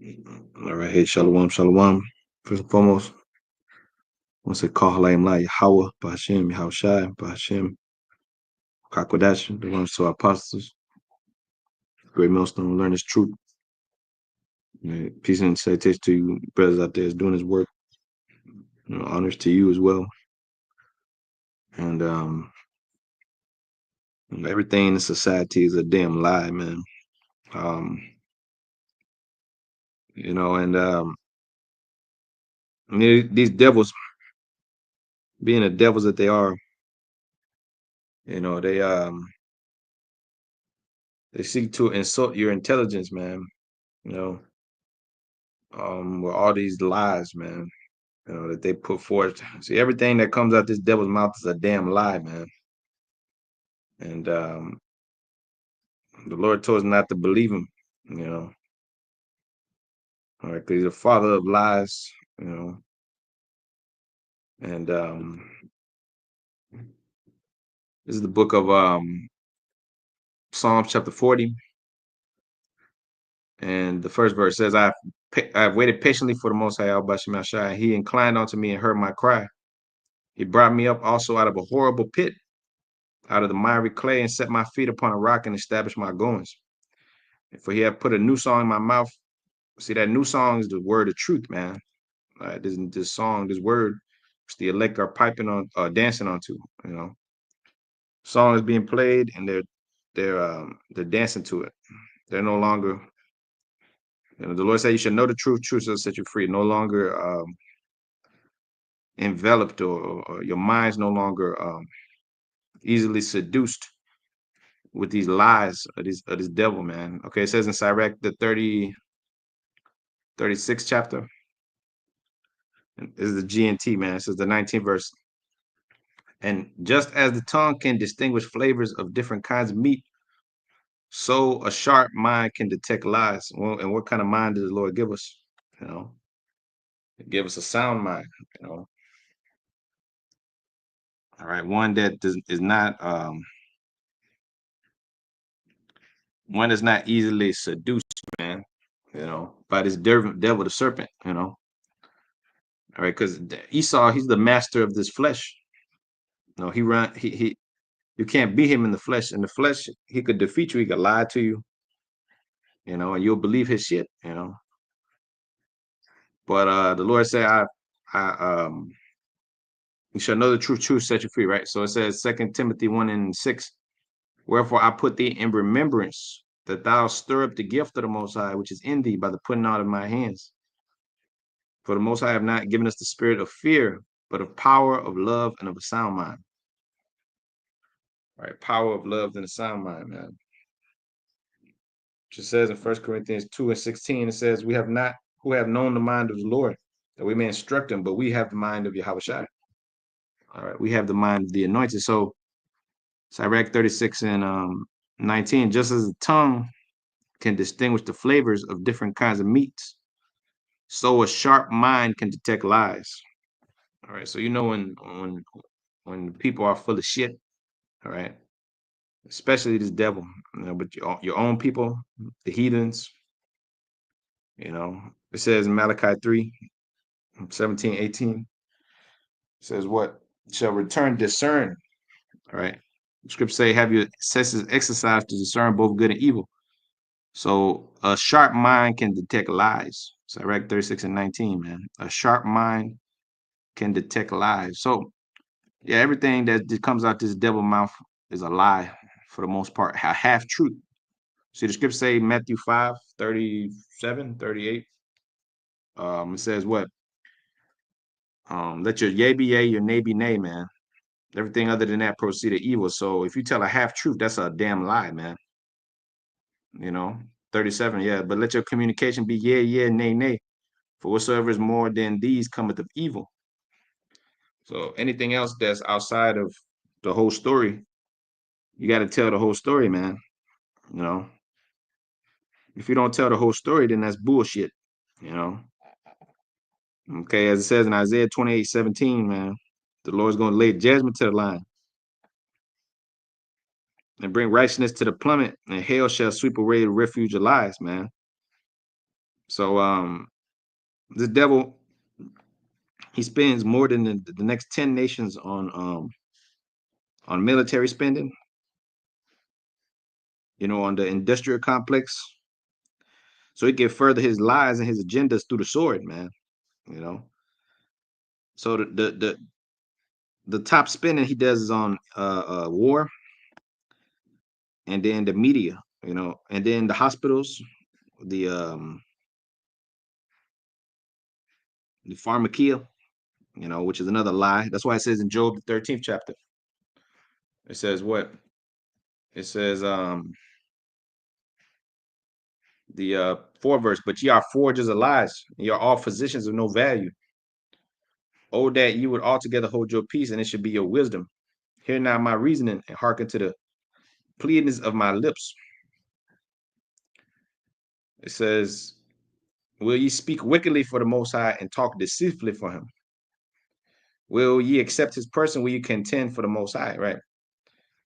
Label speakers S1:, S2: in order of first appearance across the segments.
S1: All right, hey, shalom, shalom. First and foremost, I want to say Kahalayim La Yahweh, Bahashem, Yahushai, Bahashem, Kakwadash, the ones to our apostles, great millstone, learn this truth. Peace and salutation to you, brothers out there is doing this work. Honors to you as well. And everything in society is a damn lie, man. Um, these devils, being the devils that they are, you know, they seek to insult your intelligence, man. You know, with all these lies, man. That they put forth. See, everything that comes out this devil's mouth is a damn lie, man. And the Lord told us not to believe him, you know. All right, because he's a father of lies, you know. And this is the book of Psalms chapter 40. And the first verse says, I've waited patiently for the Most High, Al-Bashim. He inclined unto me and heard my cry. He brought me up also out of a horrible pit, out of the miry clay, and set my feet upon a rock and established my goings. For he had put a new song in my mouth. See, that new song is the word of truth, man. This song, this word, which the elect are piping on, dancing onto. You know, song is being played, and they're dancing to it. They're no longer. The Lord said, "You should know the truth. Truth shall set you free." No longer enveloped, or your mind's no longer easily seduced with these lies of this devil, man. Okay, it says in Sirach, the 36th chapter. This is the GNT, man. It says the 19th verse. And just as the tongue can distinguish flavors of different kinds of meat, so a sharp mind can detect lies. Well, and what kind of mind did the Lord give us? You know, give us a sound mind. You know, all right, one that is not one that's not easily seduced, man. You know, by this devil, the serpent. You know, all right, because Esau, he's the master of this flesh. You know, he. You can't beat him in the flesh. In the flesh, he could defeat you. He could lie to you. You know, and you'll believe his shit. You know, but the Lord said, I you shall know the truth, truth set you free, right? So it says 2 Timothy 1:6, wherefore I put thee in remembrance that thou stir up the gift of the Most High, which is in thee by the putting out of my hands. For the Most High have not given us the spirit of fear, but of power, of love, and of a sound mind. Right? Power of love and a sound mind, man. Which it says in 1 Corinthians 2:16, it says, we have not who have known the mind of the Lord, that we may instruct him, but we have the mind of Yahushua. All right, we have the mind of the anointed. So Sirach 36:19, just as the tongue can distinguish the flavors of different kinds of meats, so a sharp mind can detect lies. All right, so you know when people are full of shit, all right, especially this devil, but your own people, the heathens, you know, it says in Malachi 3:17-18, says what? Shall return discern. All right. The scripture say, have your senses exercised to discern both good and evil. So a sharp mind can detect lies. Sirach 36:19, man. A sharp mind can detect lies. So yeah, everything that comes out this devil mouth is a lie for the most part, half truth. See, the scripture say Matthew 5:37-38. It says what? Let your yea be yea, your nay be nay, man. Everything other than that proceed of evil. So if you tell a half truth, that's a damn lie, man. You know, 37, yeah. But let your communication be yeah, yeah, nay, nay. For whatsoever is more than these cometh of evil. So anything else that's outside of the whole story, you got to tell the whole story, man. You know, if you don't tell the whole story, then that's bullshit. You know, okay. As it says in Isaiah 28:17, man, the Lord's going to lay judgment to the line and bring righteousness to the plummet, and hell shall sweep away the refuge of lies, man. So the devil, he spends more than the next 10 nations on military spending, on the industrial complex. So he can further his lies and his agendas through the sword, man. You know. So the top spending he does is on war, and then the media, and then the hospitals, the um the pharmakia, which is another lie. That's why it says in Job the 13th chapter. It says what? It says the fourth verse, but ye are forgers of lies, and ye are all physicians of no value. Oh, that you would altogether hold your peace, and it should be your wisdom. Hear now my reasoning, and hearken to the pleadings of my lips. It says, will ye speak wickedly for the Most High and talk deceitfully for him? Will ye accept his person? Will you contend for the Most High? Right.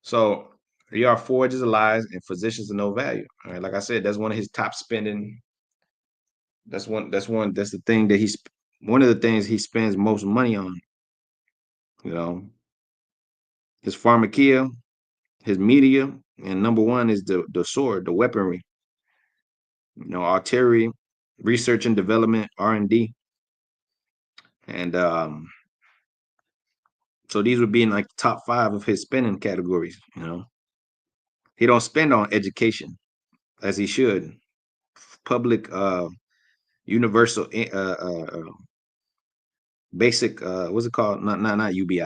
S1: So ye are forgers of lies and physicians of no value. All right. Like I said, that's one of his top spending. That's one. That's the thing that one of the things he spends most money on. You know, his pharmakia, his media, and number one is the sword, the weaponry. Artillery, research and development, R&D, and so these would be in like the top 5 of his spending categories. He don't spend on education as he should. Public, universal, basic. What's it called? Not UBI.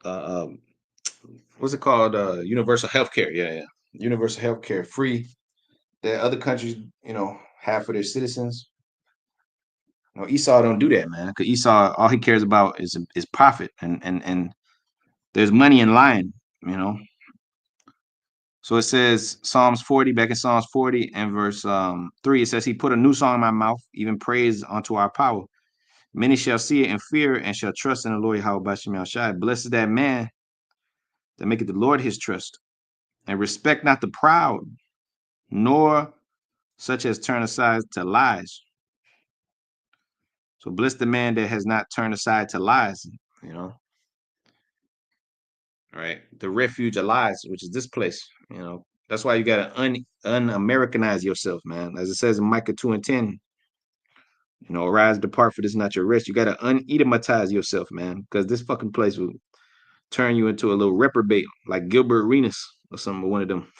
S1: Um, what's it called? Universal healthcare. Yeah, yeah. Universal healthcare, free. That other countries, have for their citizens. Esau don't do that, man. Because Esau, all he cares about is profit, and there's money in lying. You know. So it says Psalms 40, back in Psalms 40 and verse 3, it says, he put a new song in my mouth, even praise unto our power. Many shall see it and fear and shall trust in the Lord Yahweh Shem Shai. Blessed is that man that maketh the Lord his trust, and respect not the proud, nor such as turn aside to lies. So bless the man that has not turned aside to lies, you know. All right. The refuge of lies, which is this place. That's why you gotta un-Americanize yourself, man. As it says in Micah 2:10, arise, depart, for this is not your rest. You gotta un-Edomitize yourself, man, because this fucking place will turn you into a little reprobate, like Gilbert Arenas or something. One of them,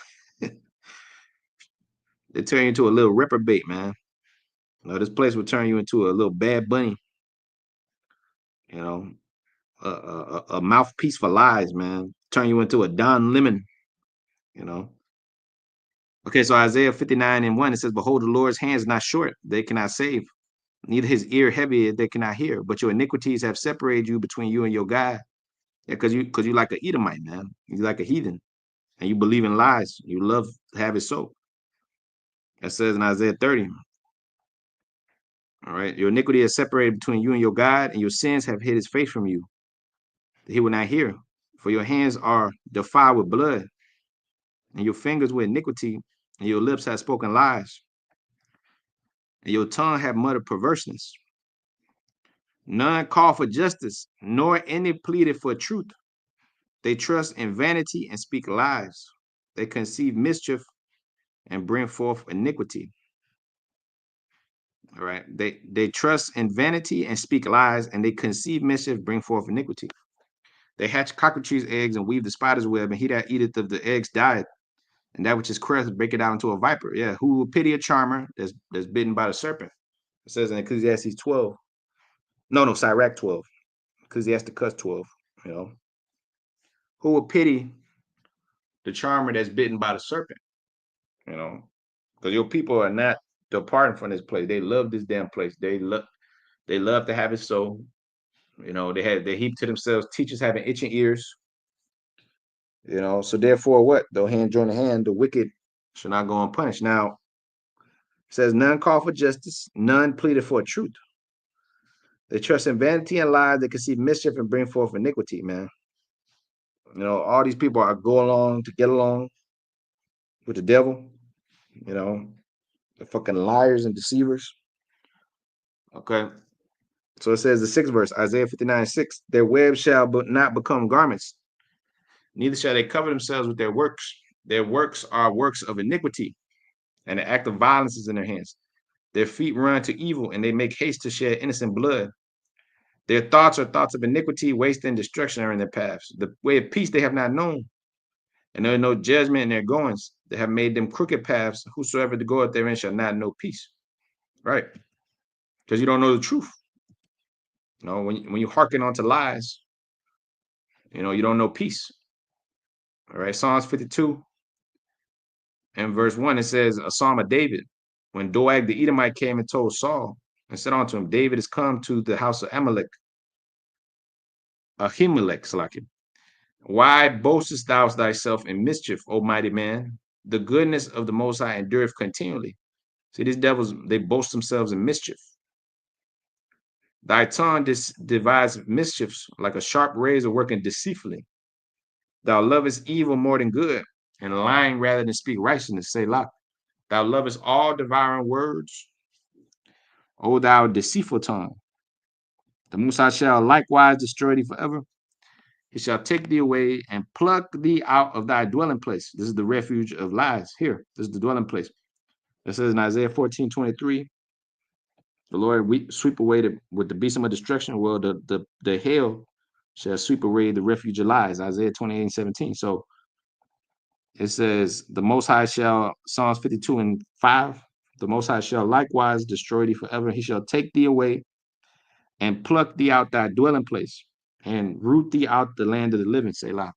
S1: they turn you into a little reprobate, man. This place will turn you into a little bad bunny. You know, a mouthpiece for lies, man. Turn you into a Don Lemon. You know. Okay, so Isaiah 59:1, it says, "Behold, the Lord's hands not short; they cannot save. Neither his ear heavy; they cannot hear. But your iniquities have separated you between you and your God." Yeah, because you like a Edomite, man. You like a heathen, and you believe in lies. You love to have it so. That says in Isaiah 30. All right, your iniquity is separated between you and your God, and your sins have hid his face from you. He will not hear. For your hands are defiled with blood, and your fingers with iniquity, and your lips have spoken lies, and your tongue have muttered perverseness. None call for justice, nor any pleaded for truth. They trust in vanity and speak lies. They conceive mischief and bring forth iniquity. All right. They trust in vanity and speak lies, and they conceive mischief, bring forth iniquity. They hatch cockatrice eggs and weave the spider's web, and he that eateth of the eggs dieth. And that which is crushed, break it out into a viper. Yeah. Who will pity a charmer that's bitten by the serpent? It says in Ecclesiastes 12. No, Sirach 12. Ecclesiastes 12. You know. Who will pity the charmer that's bitten by the serpent? Because your people are not departing from this place. They love this damn place. They love to have it so. They heap to themselves teachers having itching ears. So therefore, what? Though hand join the hand, the wicked shall not go unpunished. Now, it says, none call for justice, none pleaded for truth. They trust in vanity and lies. They conceive mischief and bring forth iniquity, man. All these people are go along to get along with the devil. You know, the fucking liars and deceivers. Okay. So it says the sixth verse, Isaiah 59:6, their webs shall but not become garments, neither shall they cover themselves with their works. Their works are works of iniquity, and the act of violence is in their hands. Their feet run to evil, and they make haste to shed innocent blood. Their thoughts are thoughts of iniquity, waste and destruction are in their paths. The way of peace they have not known, and there is no judgment in their goings. They have made them crooked paths. Whosoever goeth therein shall not know peace. Right? Because you don't know the truth. You know, when you hearken onto lies, you know, you don't know peace. All right. Psalms 52 and verse 1, it says, a psalm of David. When Doeg the Edomite came and told Saul and said unto him, David is come to the house of Ahimelech, Salakim. Why boastest thou thyself in mischief, O mighty man? The goodness of the Most High endureth continually. See, these devils, they boast themselves in mischief. Thy tongue devises mischiefs like a sharp razor working deceitfully. Thou lovest evil more than good, and lying rather than speak righteousness. Selah. Thou lovest all devouring words, O thou deceitful tongue. The Most High shall likewise destroy thee forever. He shall take thee away and pluck thee out of thy dwelling place. This is the refuge of lies. Here, this is the dwelling place. It says in Isaiah 14:23, the Lord sweep away with the besom of destruction. Well, the hail shall sweep away the refuge of lies. Isaiah 28:17. So it says, the Most High shall, Psalms 52:5, the Most High shall likewise destroy thee forever. He shall take thee away and pluck thee out thy dwelling place and root thee out the land of the living. Selah.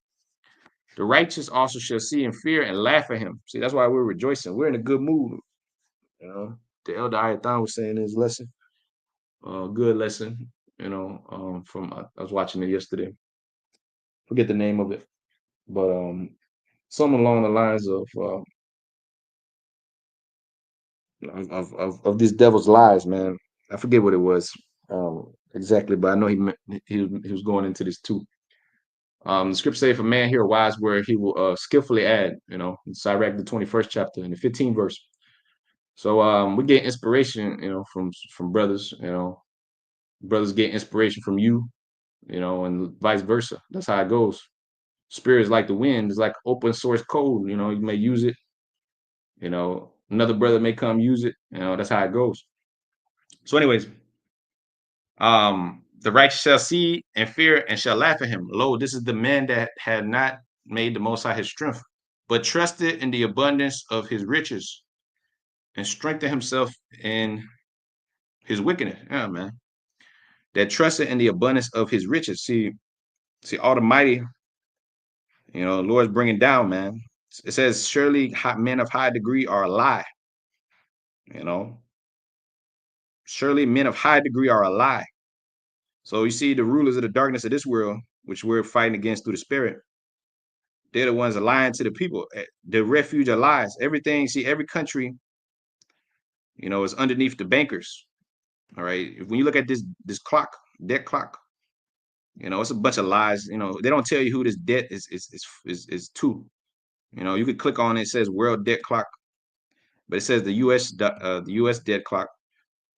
S1: The righteous also shall see and fear and laugh at him. See, that's why we're rejoicing. We're in a good mood. You know, the elder Ayathan was saying in his lesson, good lesson. You know, from I was watching it yesterday. Forget the name of it, but something along the lines of these devil's lies, man. I forget what it was exactly, but I know he was going into this too. The scripture say, if a man hear a wise word, he will skillfully add. You know, in Sirach the 21st chapter and the 15th verse. So we get inspiration, you know, from brothers. You know, brothers get inspiration from you. You know, and vice versa. That's how it goes. Spirit is like the wind. It's like open source code. You know, you may use it. You know, another brother may come use it. You know, that's how it goes. So, anyways, the righteous shall see and fear and shall laugh at him. Lo, this is the man that had not made the Most High his strength, but trusted in the abundance of his riches and strengthened himself in his wickedness. Yeah, man. That trusted in the abundance of his riches. See, Almighty, you know, the Lord's bringing down, man. It says, surely men of high degree are a lie. You know, surely men of high degree are a lie. So you see, the rulers of the darkness of this world, which we're fighting against through the Spirit, they're the ones that lying to the people. The refuge of lies. Everything, see, every country, you know, is underneath the bankers. All right. When you look at this clock, debt clock, you know, it's a bunch of lies. You know, they don't tell you who this debt is to. You know, you could click on it, it says World Debt Clock, but it says the US debt clock.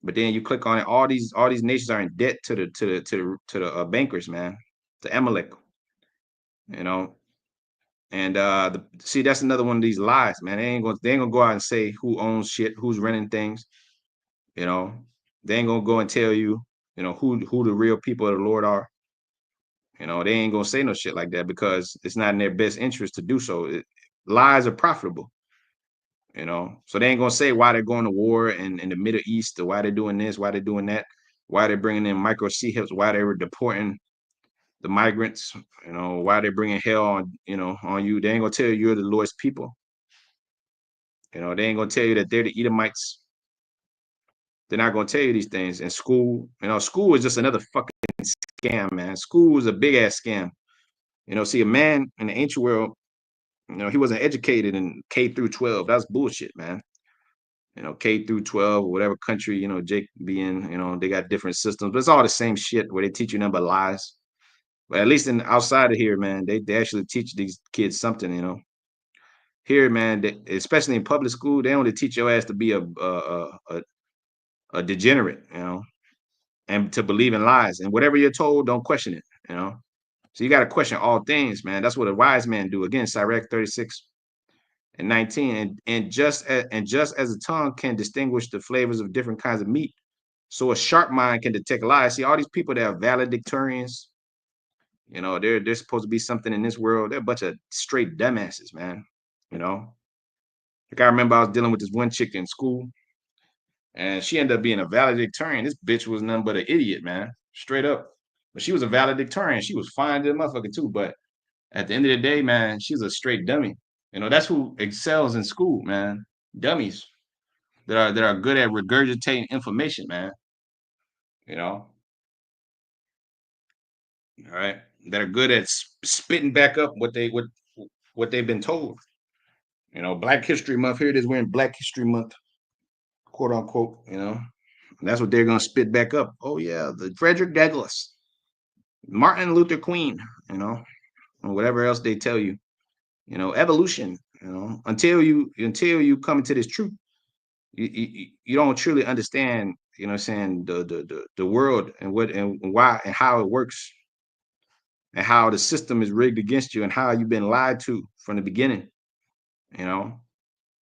S1: But then you click on it, all these nations are in debt to the bankers, man, to Amalek. You know, and see, that's another one of these lies, man. They ain't gonna go out and say who owns shit, who's renting things. You know, they ain't gonna go and tell you, you know, who the real people of the Lord are. You know, they ain't gonna say no shit like that because it's not in their best interest to do so. Lies are profitable. You know, so they ain't gonna say why they're going to war in the Middle East, or why they're doing this, why they're doing that, why they're bringing in microchips, why they were deporting the migrants, you know, why they're bringing hell on, you know, on you. They ain't gonna tell you you're the Lord's people. You know, they ain't gonna tell you that they're the Edomites. They're not gonna tell you these things. In school, you know, school is just another fucking scam, man. School is a big ass scam. You know, see, a man in the ancient world, you know, he wasn't educated in K through 12. That's bullshit, man. You know, K through 12, or whatever country, you know, Jake be in, you know, they got different systems, but it's all the same shit where they teach you nothing but lies. But at least in outside of here, man, they actually teach these kids something, you know. here, man, especially in public school, they only teach your ass to be a degenerate, and to believe in lies. And whatever you're told, don't question it, So you got to question all things, man. That's what a wise man do. Again, Sirach 36 and 19. And just as a tongue can distinguish the flavors of different kinds of meat, so a sharp mind can detect lies. See, all these people that are valedictorians, they're supposed to be something in this world. They're a bunch of straight dumbasses, man. You know, like I remember I was dealing with this one chick in school, and she ended up being a valedictorian. This bitch was nothing but an idiot, man. Straight up. But she was a valedictorian. She was fine to the motherfucker too. But at the end of the day, man, she's a straight dummy. That's who excels in school, man. Dummies that are good at regurgitating information, man. You know, all right, that are good at spitting back up what they've been told. Black History Month. Here it is. We're in Black History Month, quote unquote. And that's what they're gonna spit back up. Oh yeah, the Frederick Douglass, Martin Luther Queen. And whatever else they tell you. Evolution. Until you come into this truth, you don't truly understand. What I'm saying, the world and what and why and how it works, and how the system is rigged against you, and how you've been lied to from the beginning. You know,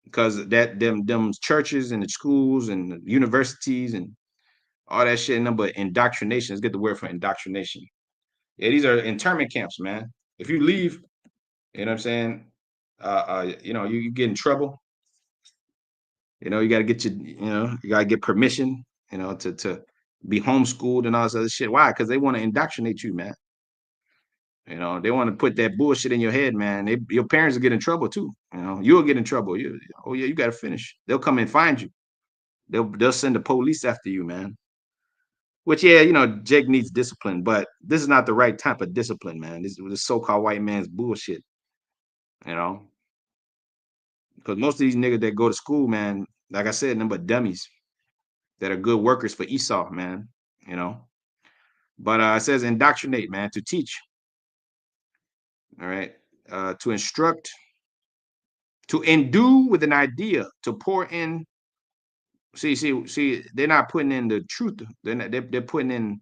S1: because them churches and the schools and the universities and all that shit, number indoctrination. Let's get the word for indoctrination. Yeah, these are internment camps, man. If you leave, you know what I'm saying, you get in trouble. You got to get you got to get permission, to be homeschooled and all this other shit. Why? Because they want to indoctrinate you, man. They want to put that bullshit in your head, man. Your parents will get in trouble too. You'll get in trouble. Oh yeah, you got to finish. They'll come and find you. They'll send the police after you, man. Which, yeah, Jake needs discipline, but this is not the right type of discipline, man. This so-called white man's bullshit, you know. Because most of these niggas that go to school, man, like I said, number dummies that are good workers for Esau, man. You know. But it says indoctrinate, man, to teach. All right. To instruct, to endue with an idea, to pour in. See, they're not putting in the truth. They're putting in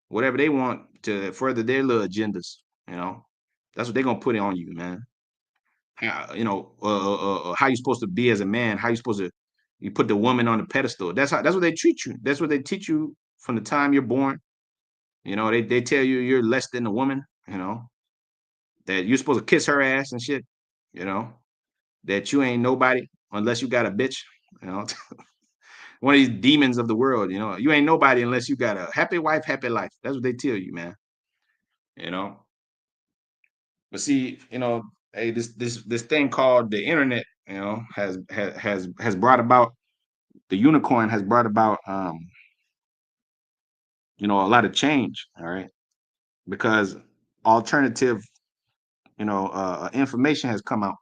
S1: whatever they want to further their little agendas. That's what they're gonna put it on you, man. How you supposed to be as a man? How you supposed to? You put the woman on the pedestal. That's what they treat you. That's what they teach you from the time you're born. They tell you you're less than a woman. That you're supposed to kiss her ass and shit. You know that you ain't nobody unless you got a bitch. You know, one of these demons of the world. You ain't nobody unless you got a happy wife, happy life. That's what they tell you, man. You know. But see, hey, this thing called the internet, has brought about the unicorn has brought about a lot of change, all right? Because alternative, information has come out,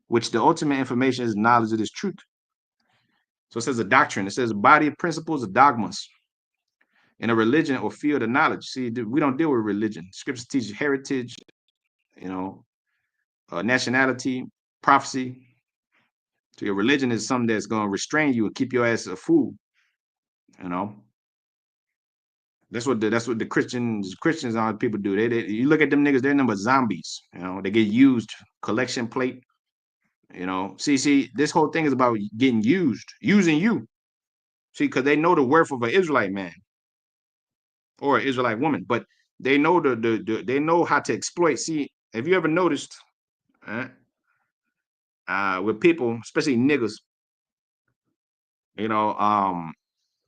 S1: which the ultimate information is knowledge of this truth. So it says a doctrine, it says a body of principles, of dogmas in a religion or field of knowledge. See, we don't deal with religion. Scripture teaches heritage, you know, nationality, prophecy. So your religion is something that's going to restrain you and keep your ass a fool. You know, that's what the Christians and all the people do. You look at them niggas, they're number zombies. They get used, collection plate. See, this whole thing is about getting using you. See, because they know the worth of an Israelite man or an Israelite woman, but they know they know how to exploit. See, have you ever noticed with people, especially niggas,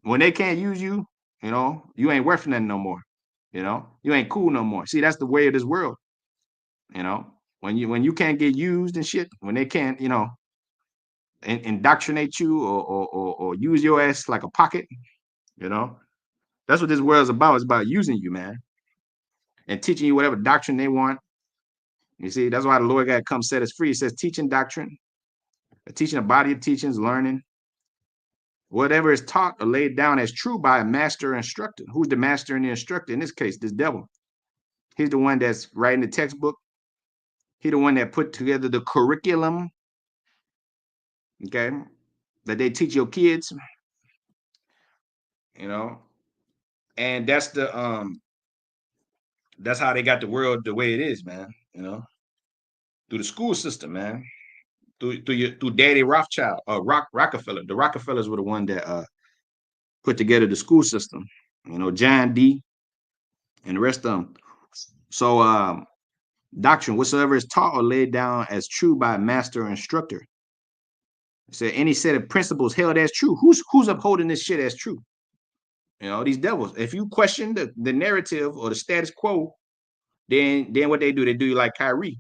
S1: when they can't use you, you ain't worth nothing no more. You ain't cool no more. See, that's the way of this world. When you can't get used and shit, when they can't, indoctrinate you or use your ass like a pocket, you know, that's what this world's about. It's about using you, man, and teaching you whatever doctrine they want. You see, that's why the Lord God come set us free. He says teaching doctrine, teaching a body of teachings, learning. Whatever is taught or laid down as true by a master or instructor. Who's the master and the instructor? In this case, this devil. He's the one that's writing the textbook. He's the one that put together the curriculum. Okay, that they teach your kids, you know, and that's how they got the world the way it is, man. You know, through the school system, man. Through Daddy Rothschild, Rockefeller. The Rockefellers were the one that put together the school system. You know, John D. and the rest of them. So, doctrine, whatsoever is taught or laid down as true by master or instructor. So any set of principles held as true. Who's upholding this shit as true? You know, these devils. If you question the narrative or the status quo, then what they do you like Kyrie.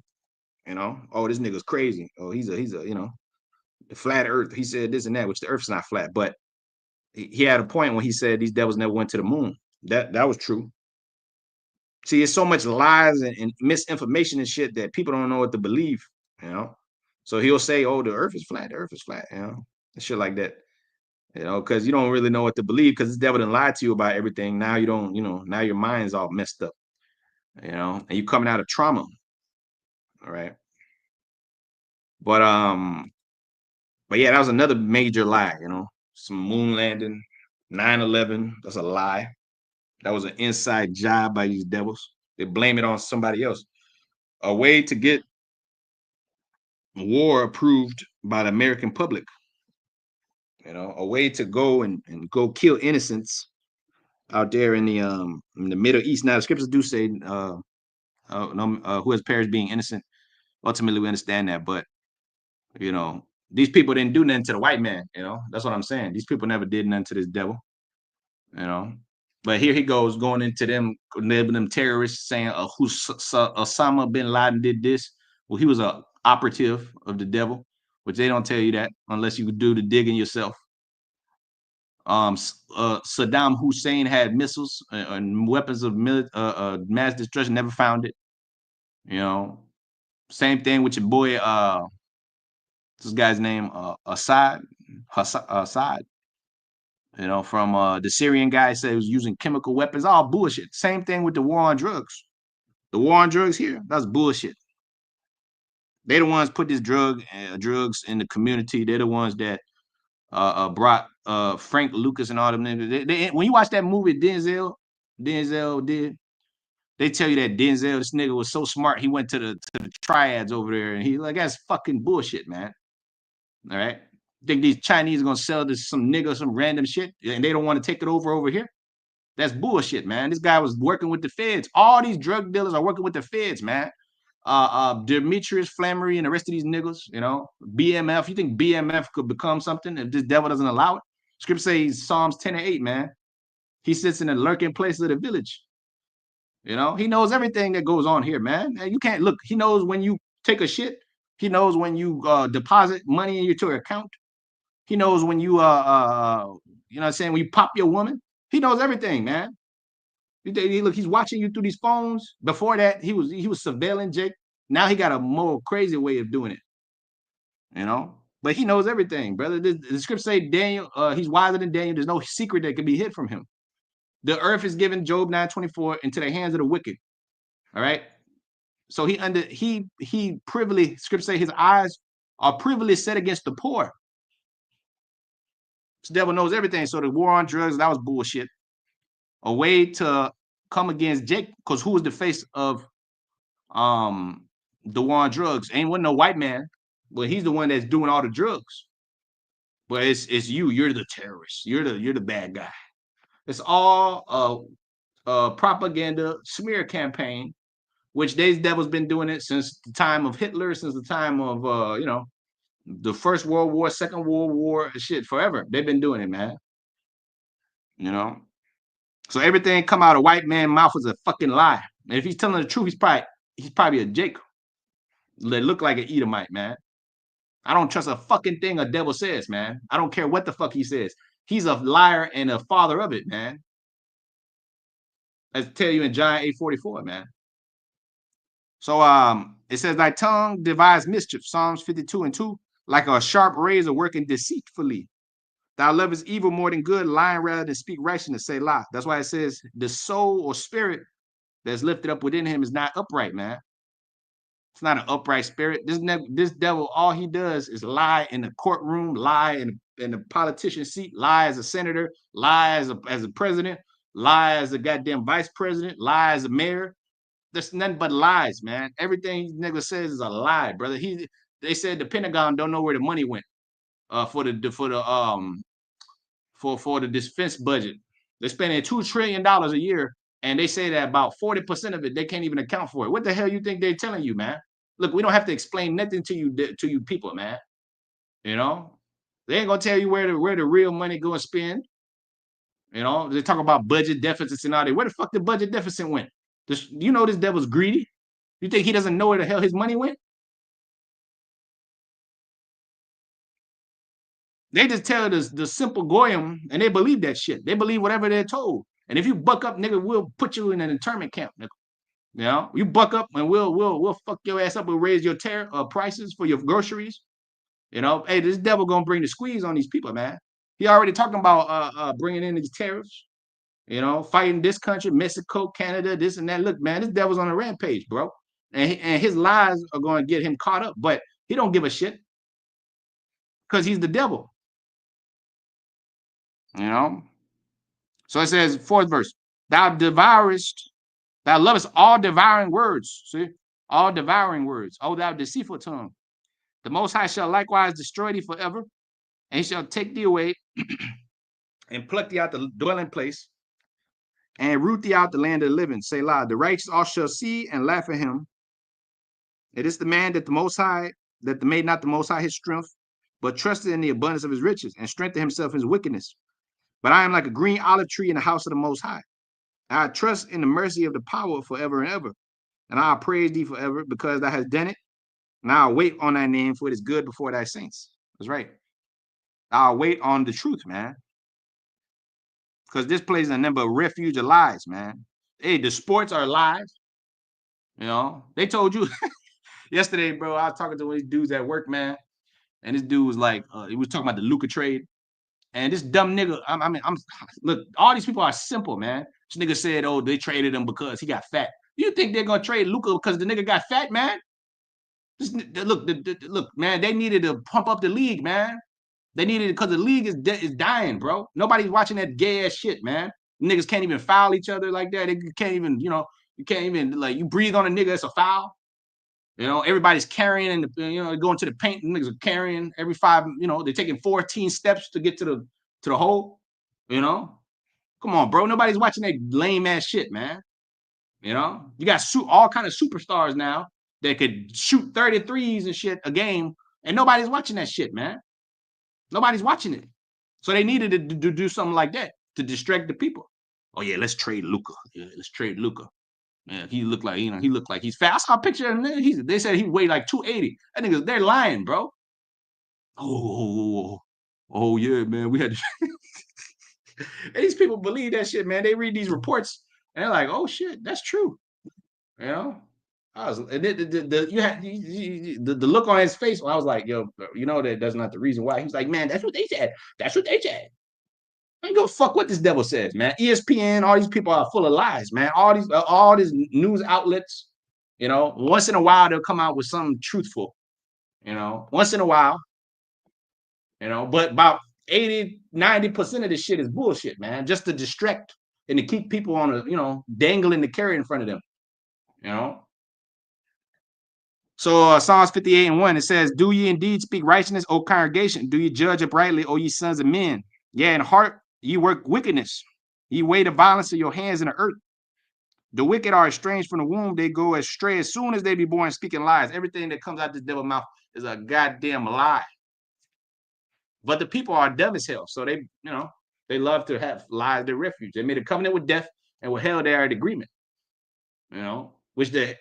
S1: You know, oh, this nigga's crazy. Oh, he's a you know, the flat earth. He said this and that, which the earth's not flat, but he had a point when he said these devils never went to the moon. That was true. See, it's so much lies and misinformation and shit that people don't know what to believe, you know. So he'll say, "Oh, the Earth is flat. The Earth is flat," you know, and shit like that, you know, because you don't really know what to believe because this devil done lied to you about everything. Now you don't, you know, now your mind's all messed up, you know, and you coming out of trauma, all right. But but yeah, that was another major lie, you know, some moon landing, 9/11. That's a lie. That was an inside job by these devils. They blame it on somebody else. A way to get war approved by the American public. You know, a way to go and go kill innocents out there in the Middle East. Now the scriptures do say who has perished being innocent. Ultimately, we understand that, but you know, these people didn't do nothing to the white man. You know, that's what I'm saying. These people never did nothing to this devil. You know, but here he goes going into them, labeling them terrorists, saying Osama bin Laden did this. Well, he was a operative of the devil, which they don't tell you that unless you do the digging yourself. Saddam Hussein had missiles and weapons of mass destruction. Never found it. You know, same thing with your boy. This guy's name Assad. You know, from the Syrian guy said he was using chemical weapons. All bullshit. Same thing with the war on drugs. The war on drugs here, that's bullshit. They the ones put this drugs in the community. They're the ones that brought Frank Lucas and all them. When you watch that movie, Denzel did. They tell you that Denzel, this nigga was so smart. He went to the triads over there, and he like that's fucking bullshit, man. All right, think these Chinese are gonna sell this some nigga some random shit, and they don't want to take it over here? That's bullshit, man. This guy was working with the feds. All these drug dealers are working with the feds, man. Demetrius Flammery and the rest of these niggas, you know, BMF. You think BMF could become something if this devil doesn't allow it? Script says Psalms 10 and 8, man. He sits in the lurking place of the village. You know, he knows everything that goes on here, man. And you can't look. He knows when you take a shit. He knows when you deposit money into your account. He knows when you know what I'm saying, when you pop your woman. He knows everything, man. Look, he's watching you through these phones. Before that, he was surveilling Jake. Now he got a more crazy way of doing it, you know. But he knows everything, brother. The script say Daniel, he's wiser than Daniel. There's no secret that can be hid from him. The earth is given, Job 9:24, into the hands of the wicked. All right. So he privily, script say his eyes are privily set against the poor. This devil knows everything. So the war on drugs, that was bullshit. A way to come against Jake, because who was the face of the war on drugs? Ain't one no white man, but he's the one that's doing all the drugs. But it's you. You're the terrorist. You're the bad guy. It's all propaganda smear campaign, which these devils been doing it since the time of Hitler, since the time of you know, the First World War, Second World War, shit, forever. They've been doing it, man. You know. So everything come out of white man's mouth is a fucking lie. And if he's telling the truth, he's probably a Jake. They look like an Edomite, man. I don't trust a fucking thing a devil says, man. I don't care what the fuck he says. He's a liar and a father of it, man. I tell you in John 8:44, man. So it says, thy tongue devises mischief, Psalms 52:2, like a sharp razor working deceitfully. Thou lovest evil more than good, lying rather than speak righteousness, say lie. That's why it says the soul or spirit that's lifted up within him is not upright, man. It's not an upright spirit. This devil, all he does is lie in the courtroom, lie in the politician seat, lie as a senator, lie as a president, lie as a goddamn vice president, lie as a mayor. There's nothing but lies, man. Everything nigga says is a lie, brother. They said the Pentagon don't know where the money went for the defense budget. They're spending $2 trillion a year, and they say that about 40% of it they can't even account for it. What the hell you think they're telling you, man? Look, we don't have to explain nothing to you people, man. You know, they ain't gonna tell you where the real money go and spend. You know, they talk about budget deficits and all that. Where the fuck the budget deficit went? You know, this devil's greedy. You think he doesn't know where the hell his money went? They just tell the simple goyim, and they believe that shit. They believe whatever they're told. And if you buck up, nigga, we'll put you in an internment camp, nigga. You know, you buck up, and we'll fuck your ass up. We'll raise your prices for your groceries. You know, hey, this devil gonna bring the squeeze on these people, man. He already talking about bringing in these tariffs. You know, fighting this country, Mexico, Canada, this and that. Look, man, this devil's on a rampage, bro. And his lies are going to get him caught up, but he don't give a shit because he's the devil. You know. So it says, fourth verse, thou lovest all devouring words. See, all devouring words. Oh, thou deceitful tongue. The Most High shall likewise destroy thee forever, and he shall take thee away and pluck thee out the dwelling place and root thee out the land of the living. Selah, the righteous all shall see and laugh at him. It is the man that made not the Most High his strength, but trusted in the abundance of his riches and strengthened himself in his wickedness. But I am like a green olive tree in the house of the Most High. I trust in the mercy of the power forever and ever. And I'll praise thee forever because thou hast done it. And I'll wait on thy name, for it is good before thy saints. That's right. I'll wait on the truth, man. Because this place is a number of refuge of lies, man. Hey, the sports are lies. You know, they told you yesterday, bro. I was talking to one of these dudes at work, man. And this dude was like, he was talking about the Luka trade. And this dumb nigga, look, all these people are simple, man. This nigga said, oh, they traded him because he got fat. You think they're gonna trade Luka because the nigga got fat, man? Look, man, they needed to pump up the league, man. They needed it because the league is dying, bro. Nobody's watching that gay ass shit, man. Niggas can't even foul each other like that. They can't even, you can't even like you breathe on a nigga, it's a foul. You know, everybody's carrying and going to the paint. Niggas are carrying every 5. They're taking 14 steps to get to the hole. You know, come on, bro. Nobody's watching that lame ass shit, man. You know, you got all kind of superstars now that could shoot 33s and shit a game, and nobody's watching that shit, man. Nobody's watching it. So they needed to do something like that to distract the people. Oh yeah, let's trade Luka. Yeah, let's trade Luka. Man, he looked like he's fat. I saw a picture of him. They said he weighed like 280. That nigga, they're lying, bro. Oh yeah, man. We had and these people believe that shit, man. They read these reports and they're like, oh shit, that's true. You know? The look on his face. I was like, yo, that's not the reason why. He was like, man, that's what they said. That's what they said. I don't give a fuck what this devil says, man. ESPN, all these people are full of lies, man. All these news outlets, once in a while they'll come out with something truthful, once in a while, but about 80-90% of this shit is bullshit, man, just to distract and to keep people on dangling the carrot in front of them, So Psalms 58:1, it says, do ye indeed speak righteousness, O congregation? Do ye judge uprightly, O ye sons of men? Yeah, in heart ye work wickedness. Ye weigh the violence of your hands in the earth. The wicked are estranged from the womb. They go astray as soon as they be born, speaking lies. Everything that comes out this devil's mouth is a goddamn lie. But the people are dumb as hell. So they love to have lies their refuge. They made a covenant with death, and with hell they are in agreement. Which the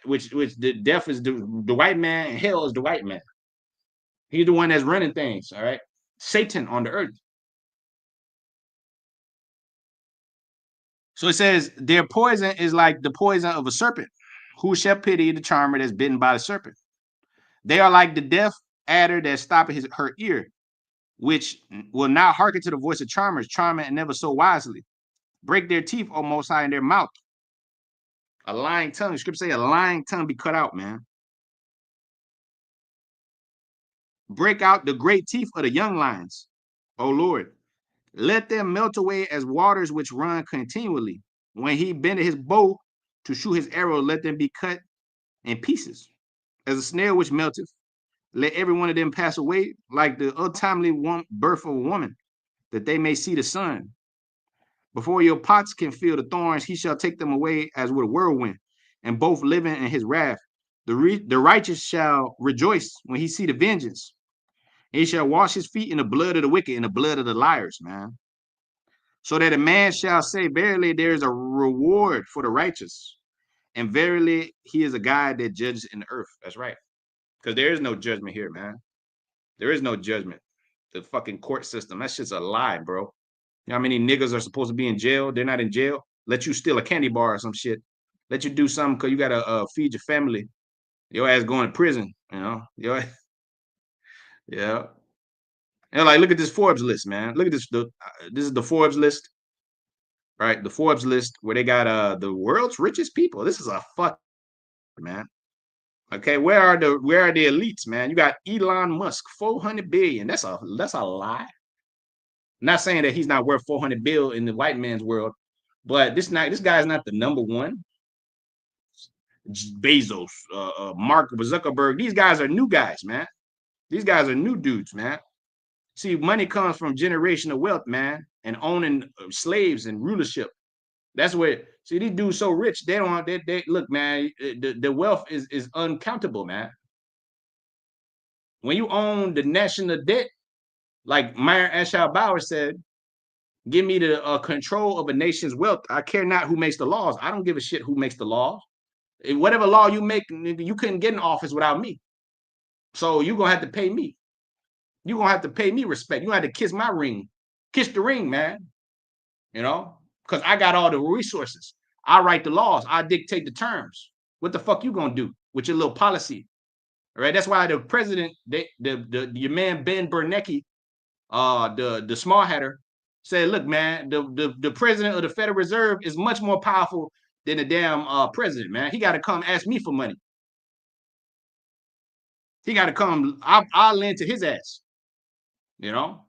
S1: death is the white man and hell is the white man. He's the one that's running things, all right? Satan on the earth. So it says, their poison is like the poison of a serpent. Who shall pity the charmer that's bitten by the serpent? They are like the deaf adder that stoppeth her ear, which will not hearken to the voice of charmers, charming and never so wisely. Break their teeth, O Most High, in their mouth. A lying tongue, the scripture say a lying tongue be cut out, man. Break out the great teeth of the young lions, O Lord. Let them melt away as waters which run continually. When he bendeth his bow to shoot his arrow, let them be cut in pieces. As a snail which melteth, let every one of them pass away like the untimely birth of a woman, that they may see the sun. Before your pots can feel the thorns, he shall take them away as with a whirlwind, and both living in his wrath. The righteous shall rejoice when he see the vengeance. He shall wash his feet in the blood of the wicked, in the blood of the liars, man. So that a man shall say, verily, there is a reward for the righteous. And verily, he is a God that judges in the earth. That's right. Because there is no judgment here, man. There is no judgment. The fucking court system, that's just a lie, bro. You know how many niggas are supposed to be in jail? They're not in jail. Let you steal a candy bar or some shit. Let you do something because you got to feed your family. Your ass going to prison, you know? Yeah. And like, look at this Forbes list, man. Look at this. This is the Forbes list, right? The Forbes list where they got the world's richest people. This is a fuck, man. Okay, where are the elites, man? You got Elon Musk, 400 billion. That's a lie. Not saying that he's not worth 400 billion in the white man's world, but this guy's not the number one. Bezos, Mark Zuckerberg. These guys are new guys, man. These guys are new dudes, man. See, money comes from generational wealth, man, and owning slaves and rulership. That's where. See, these dudes so rich, they don't. They look, man. The wealth is uncountable, man. When you own the national debt, like Meyer Ashal Bauer said, give me the control of a nation's wealth. I care not who makes the laws. I don't give a shit who makes the laws. Whatever law you make, you couldn't get in office without me. So you're gonna have to pay me. You're gonna have to pay me respect. You're gonna have to kiss my ring. Kiss the ring, man. You know, because I got all the resources. I write the laws. I dictate the terms. What the fuck you gonna do with your little policy? All right. That's why the president, your man Ben Bernanke, the small hatter, said, "Look, man, the president of the Federal Reserve is much more powerful than the damn president, man. He got to come ask me for money. He got to come. I'll lend to his ass, you know."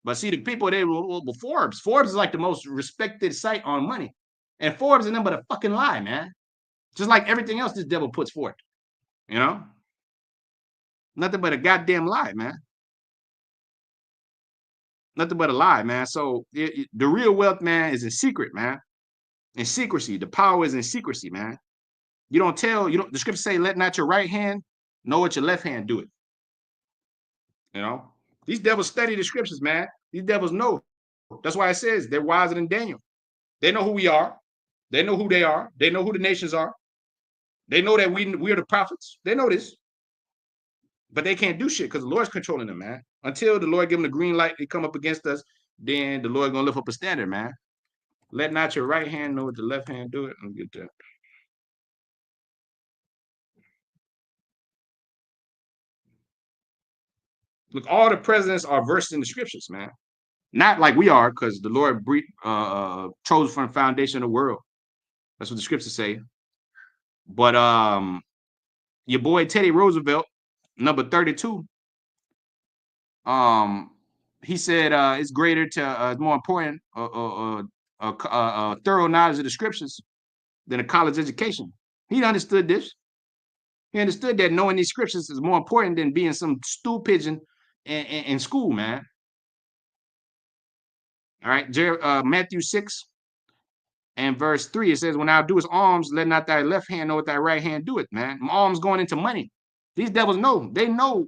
S1: But see, the people they were Forbes. Forbes is like the most respected site on money, and Forbes is nothing but a fucking lie, man. Just like everything else this devil puts forth, you know, nothing but a goddamn lie, man. Nothing but a lie, man. So the real wealth, man, is in secret, man. In secrecy. The power is in secrecy, man. You don't tell. You don't. The scripture say, "Let not your right hand know what your left hand do it." You know, these devils study the scriptures, man. These devils know. That's why it says they're wiser than Daniel. They know who we are. They know who they are. They know who the nations are. They know that we're the prophets. They know this. But they can't do shit because the Lord's controlling them, man. Until the Lord give them the green light, they come up against us, then the Lord gonna lift up a standard, man. Let not your right hand know what the left hand do it. I'll get that. Look, all the presidents are versed in the scriptures, man. Not like we are, because the Lord chose from the foundation of the world. That's what the scriptures say. But your boy Teddy Roosevelt, number 32, he said it's greater to more important thorough knowledge of the scriptures than a college education. He understood this. He understood that knowing these scriptures is more important than being some stool pigeon in school, man. All right, Matthew 6 and verse 3, it says, when thou doest alms, let not thy left hand know what thy right hand doeth, man. Alms going into money. These devils know. They know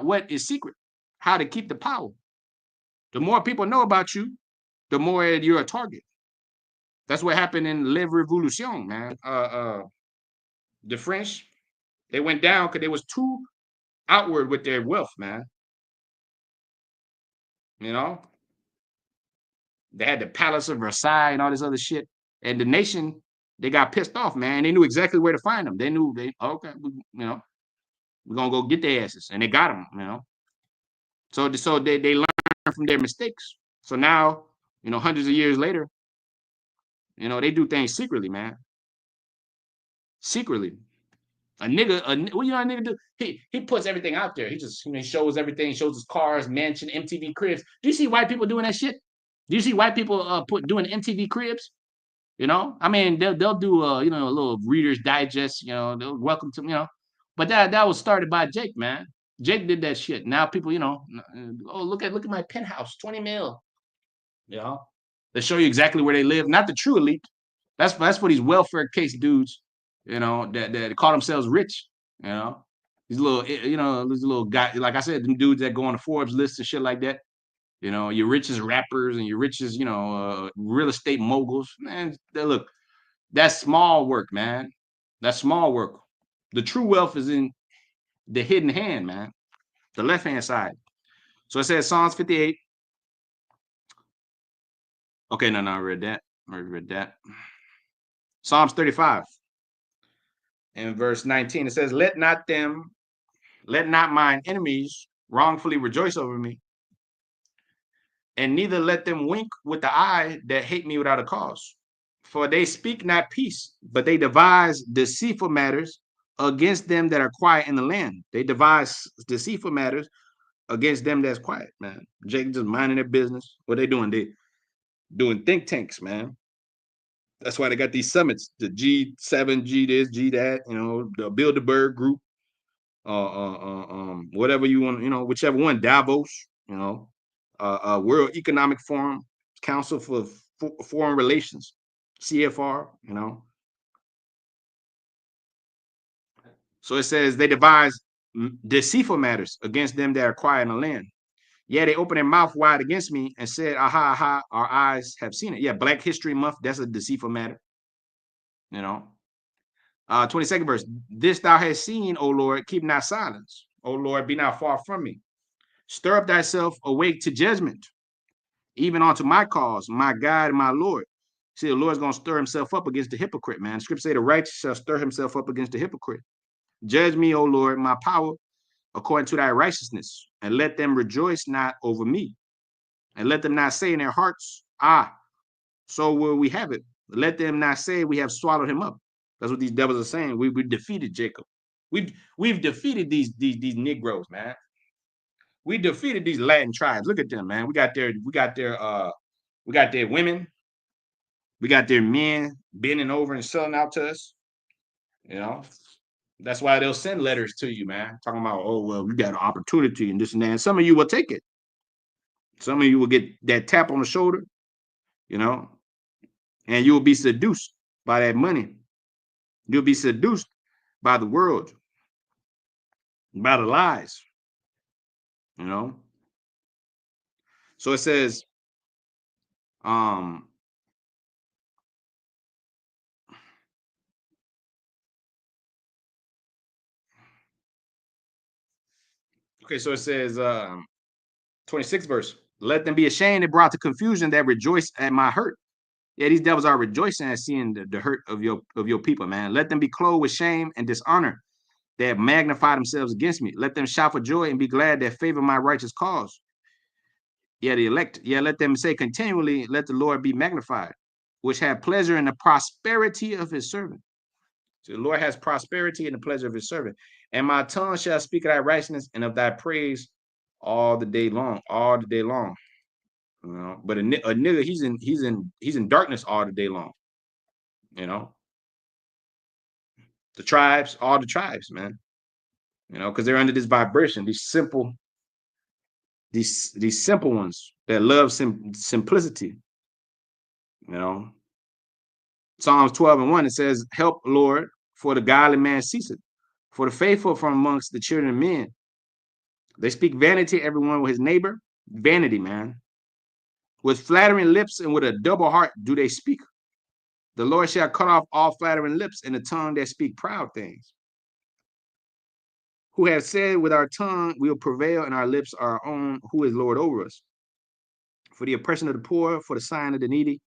S1: what is secret, how to keep the power. The more people know about you, the more you're a target. That's what happened in Le Revolution, man. The French, they went down because they was too outward with their wealth, man. You know, they had the Palace of Versailles and all this other shit. And the nation, they got pissed off, man. They knew exactly where to find them. They knew okay, you know, we're gonna go get their asses, and they got them, you know. So they learned from their mistakes. So now, you know, hundreds of years later, you know, they do things secretly, man. Secretly. A nigga, what you know a nigga do? He puts everything out there. He just he shows everything, shows his cars, mansion, MTV cribs. Do you see white people doing that shit? Do you see white people doing MTV cribs? You know, I mean, they'll do a little Reader's Digest. They'll welcome to but that was started by Jake, man. Jake did that shit. Now people, oh look at my penthouse, 20 mil. They show you exactly where they live. Not the true elite. That's for these welfare case dudes, that call themselves rich. You know, these little guys, like I said, them dudes that go on the Forbes list and shit like that. Your richest rappers and your richest, real estate moguls. Man, look, that's small work, man. That's small work. The true wealth is in the hidden hand, man. The left hand side. So it says Psalms 58. Okay, no, I read that. I read that. Psalms 35. In verse 19, it says, let not mine enemies wrongfully rejoice over me, and neither let them wink with the eye that hate me without a cause. For they speak not peace, but they devise deceitful matters against them that are quiet in the land. They devise deceitful matters against them that's quiet, man. Jake just minding their business. What they doing? They doing think tanks, man. That's why they got these summits, the G7, G this, G that, the Bilderberg group, whatever you want, whichever one, Davos, World Economic Forum, Council for Foreign Relations, CFR, So it says they devise deceitful matters against them that are quiet in the land. Yeah, they opened their mouth wide against me and said, aha, aha, our eyes have seen it. Yeah, Black History Month, that's a deceitful matter. 22nd verse. This thou hast seen, O Lord, keep not silence. O Lord, be not far from me. Stir up thyself, awake to judgment, even unto my cause, my God and my Lord. See, the Lord's going to stir himself up against the hypocrite, man. Scripture say the righteous shall stir himself up against the hypocrite. Judge me, O Lord, my power, according to thy righteousness, and let them rejoice not over me. And let them not say in their hearts, so will we have it. Let them not say we have swallowed him up. That's what these devils are saying. We defeated Jacob. We've defeated these Negroes, man. We defeated these Latin tribes. Look at them, man. We got their women. We got their men bending over and selling out to us. That's why they'll send letters to you, man, talking about, oh, well, we got an opportunity and this and that. And some of you will take it. Some of you will get that tap on the shoulder, and you will be seduced by that money. You'll be seduced by the world, by the lies, So it says, okay, so it says, 26th verse, let them be ashamed and brought to confusion that rejoice at my hurt. Yeah, these devils are rejoicing at seeing the hurt of your people, man. Let them be clothed with shame and dishonor that magnify themselves against me. Let them shout for joy and be glad that favor my righteous cause. Yeah, the elect. Yeah, let them say continually, let the Lord be magnified, which have pleasure in the prosperity of his servant. So the Lord has prosperity in the pleasure of his servant. And my tongue shall speak of thy righteousness and of thy praise all the day long. But a nigga, he's in darkness all the day long. The tribes, all the tribes, man. Because they're under this vibration, these simple ones that love simplicity. Psalms 12:1, it says, help, Lord, for the godly man ceaseth, for the faithful from amongst the children of men. They speak vanity, everyone with his neighbor. Vanity, man. With flattering lips and with a double heart do they speak. The Lord shall cut off all flattering lips and the tongue that speak proud things. Who have said with our tongue we will prevail and our lips are our own, who is Lord over us. For the oppression of the poor, for the sign of the needy.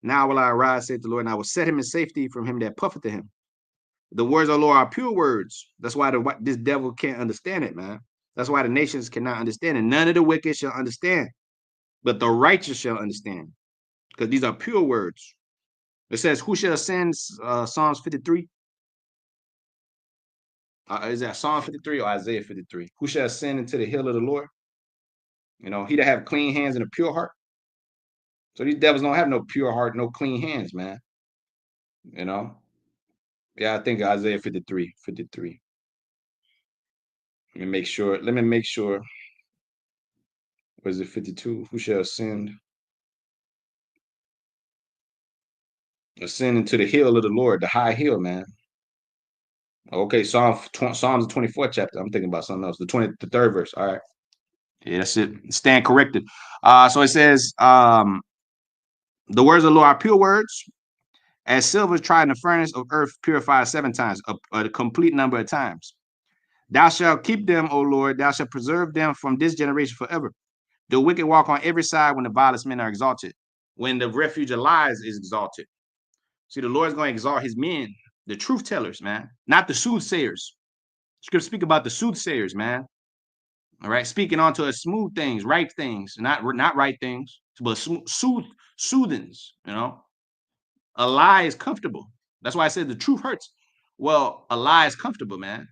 S1: Now will I arise, saith the Lord, and I will set him in safety from him that puffeth at him. The words of the Lord are pure words. That's why this devil can't understand it, man. That's why the nations cannot understand it. None of the wicked shall understand, but the righteous shall understand, because these are pure words. It says, who shall ascend, Psalms 53? Is that Psalm 53 or Isaiah 53? Who shall ascend into the hill of the Lord? He that have clean hands and a pure heart. So these devils don't have no pure heart, no clean hands, man. You know? Yeah, I think Isaiah 53, 53. Let me make sure. Let me make sure. Was it 52? Who shall ascend? Ascend into the hill of the Lord, the high hill, man. Okay, Psalms the 24th chapter. I'm thinking about something else. The third verse. All right. Yeah, that's it. Stand corrected. So it says, the words of the Lord are pure words, as silver tried in the furnace of earth, purified 7 times, a complete number of times. Thou shalt keep them, O Lord. Thou shalt preserve them from this generation forever. The wicked walk on every side when the vilest men are exalted, when the refuge of lies is exalted. See, the Lord's going to exalt his men, the truth tellers, man, not the soothsayers. Scripture speak about the soothsayers, man. All right, speaking onto us smooth things, right things, not right things, but soothings. A lie is comfortable. That's why I said the truth hurts. Well, a lie is comfortable, man.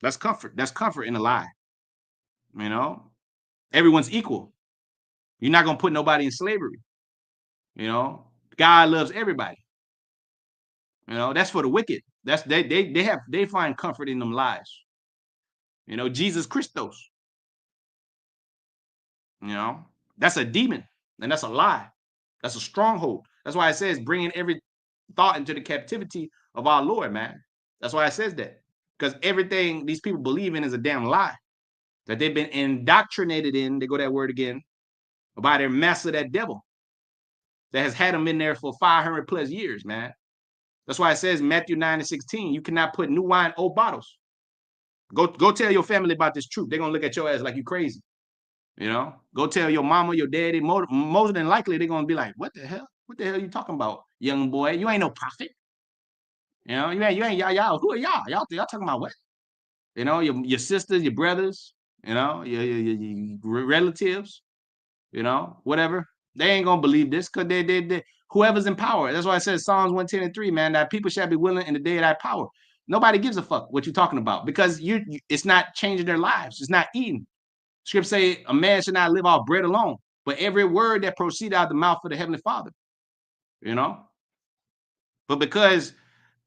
S1: That's comfort. That's comfort in a lie. You know, everyone's equal. You're not gonna put nobody in slavery. God loves everybody. That's for the wicked. That's they find comfort in them lies. Jesus Christos. That's a demon, and that's a lie. That's a stronghold. That's why it says bringing every thought into the captivity of our Lord, man. That's why it says that, because everything these people believe in is a damn lie that they've been indoctrinated in. They go that word again, by their master, that devil that has had them in there for 500 plus years, man. That's why it says Matthew 9:16, you cannot put new wine in old bottles. Go tell your family about this truth. They're gonna look at your ass like you crazy. Go tell your mama, your daddy. Most than likely, they're gonna be like, "What the hell? What the hell are you talking about, young boy? You ain't no prophet. You ain't y'all. Who are y'all? Y'all talking about what? Your sisters, your brothers. Your relatives. Whatever. They ain't gonna believe this because they whoever's in power. That's why it says Psalms 110:3, man, that people shall be willing in the day of thy power. Nobody gives a fuck what you're talking about, because it's not changing their lives. It's not eating. Scripture say a man should not live off bread alone, but every word that proceeds out of the mouth of the Heavenly Father. But because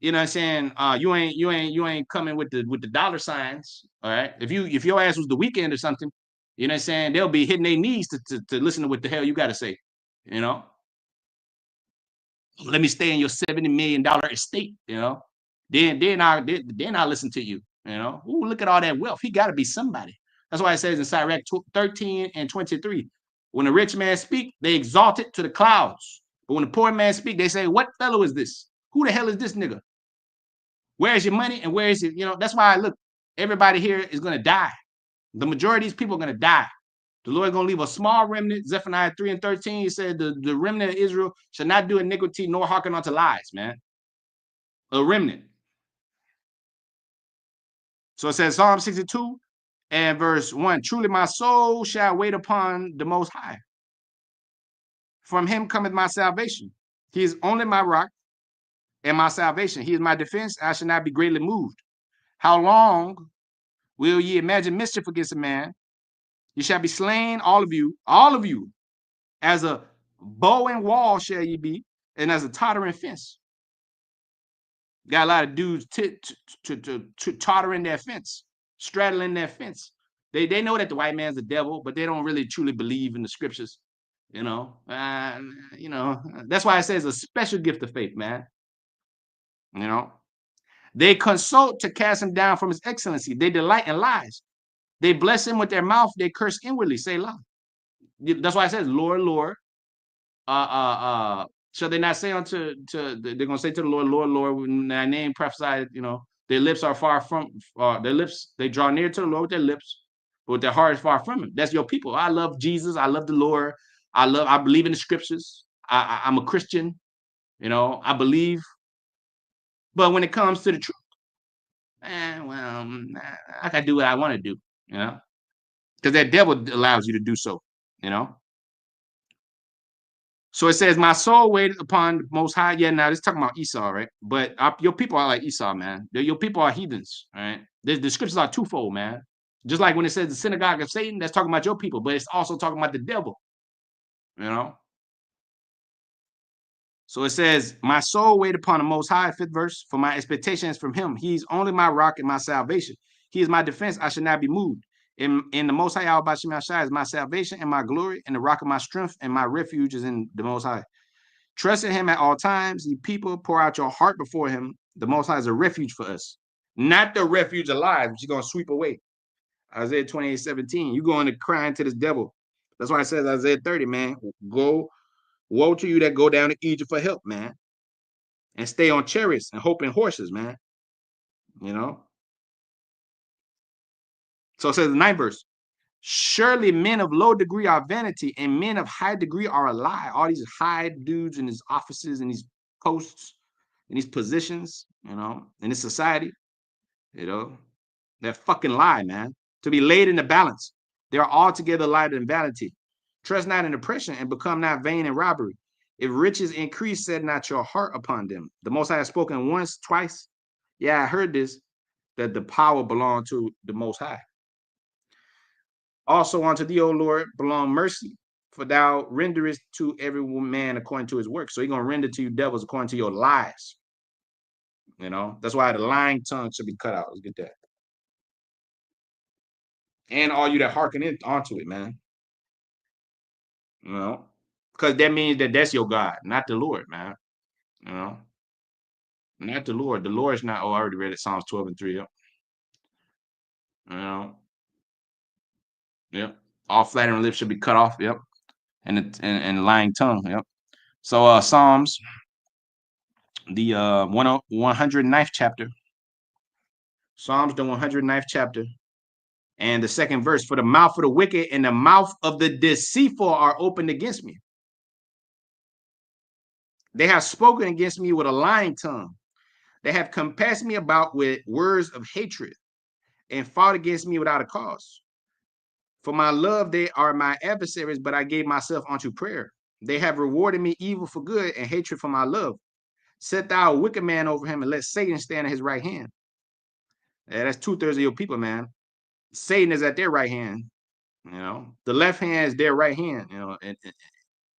S1: what I'm saying, you ain't coming with the dollar signs. All right. If your ass was the weekend or something, what I'm saying, they'll be hitting their knees to listen to what the hell you got to say. Let me stay in your $70 million estate. Then I listen to you. Ooh, look at all that wealth. He got to be somebody. That's why it says in Sirach 13:23, when a rich man speak, they exalt it to the clouds. But when the poor man speak, they say, what fellow is this? Who the hell is this nigga? Where is your money and where is it? That's why everybody here is going to die. The majority of these people are going to die. The Lord is going to leave a small remnant. Zephaniah 3:13, he said, the remnant of Israel shall not do iniquity nor hearken unto lies, man. A remnant. So it says Psalm 62 and verse 1, truly my soul shall wait upon the Most High. From him cometh my salvation. He is only my rock and my salvation. He is my defense. I shall not be greatly moved. How long will ye imagine mischief against a man? You shall be slain, all of you. As a bow and wall shall ye be, and as a tottering fence. Got a lot of dudes tottering their fence, straddling their fence. They know that the white man's the devil, but they don't really truly believe in the scriptures. That's why it says a special gift of faith, man. They consult to cast him down from his excellency. They delight in lies. They bless him with their mouth. They curse inwardly. Say lie. That's why it says, Lord, Lord. Shall they not say they're gonna say to the Lord, Lord, Lord, when thy name prophesied, their lips are far from their lips, they draw near to the Lord with their lips, but their heart is far from him. That's your people. I love Jesus, I love the Lord, I believe in the scriptures, I'm a Christian, I believe. But when it comes to the truth, I can do what I want to do, because that devil allows you to do so, So it says, my soul waited upon the Most High. Yeah, now this talking about Esau, right? But your people are like Esau, man. Your people are heathens, right? The scriptures are twofold, man. Just like when it says the synagogue of Satan, that's talking about your people, but it's also talking about the devil, you know? So it says, my soul wait upon the Most High, 5th verse, for my expectation is from him. He's only my rock and my salvation. He is my defense. I should not be moved. In the Most High, Yahweh Shem Shai is my salvation and my glory, and the rock of my strength, and my refuge is in the Most High. Trust in him at all times. Ye people, pour out your heart before him. The Most High is a refuge for us. Not the refuge alive, which you're going to sweep away. Isaiah 28:17. You're going to cry into this devil. That's why it says Isaiah 30, man. Go, woe to you that go down to Egypt for help, man. And stay on chariots and hope in horses, man. You know? So it says the 9th verse. Surely men of low degree are vanity, and men of high degree are a lie. All these high dudes in these offices and these posts and these positions, you know, in this society, you know, they're fucking lie, man. To be laid in the balance. They are altogether lighter than vanity. Trust not in oppression and become not vain in robbery. If riches increase, set not your heart upon them. The Most High has spoken once, twice. Yeah, I heard this, that the power belonged to the Most High. Also unto thee, O Lord, belong mercy, for thou renderest to every man according to his work. So he's going to render to you devils according to your lies. You know, that's why the lying tongue should be cut out. Let's get that. And all you that hearken in onto it, man. You know, because that means that that's your God, not the Lord, man. You know, not the Lord. The Lord is not. Oh, I already read it. Psalms 12:3. Yep. You know, yep. All flattering lips should be cut off. Yep. And the lying tongue. Yep. So Psalms, the 109th chapter. Psalms, the 109th chapter. And the 2nd verse, for the mouth of the wicked and the mouth of the deceitful are opened against me. They have spoken against me with a lying tongue. They have compassed me about with words of hatred and fought against me without a cause. For my love, they are my adversaries, but I gave myself unto prayer. They have rewarded me evil for good and hatred for my love. Set thou a wicked man over him and let Satan stand at his right hand. Yeah, that's 2/3 of your people, man. Satan is at their right hand. You know, the left hand is their right hand, you know,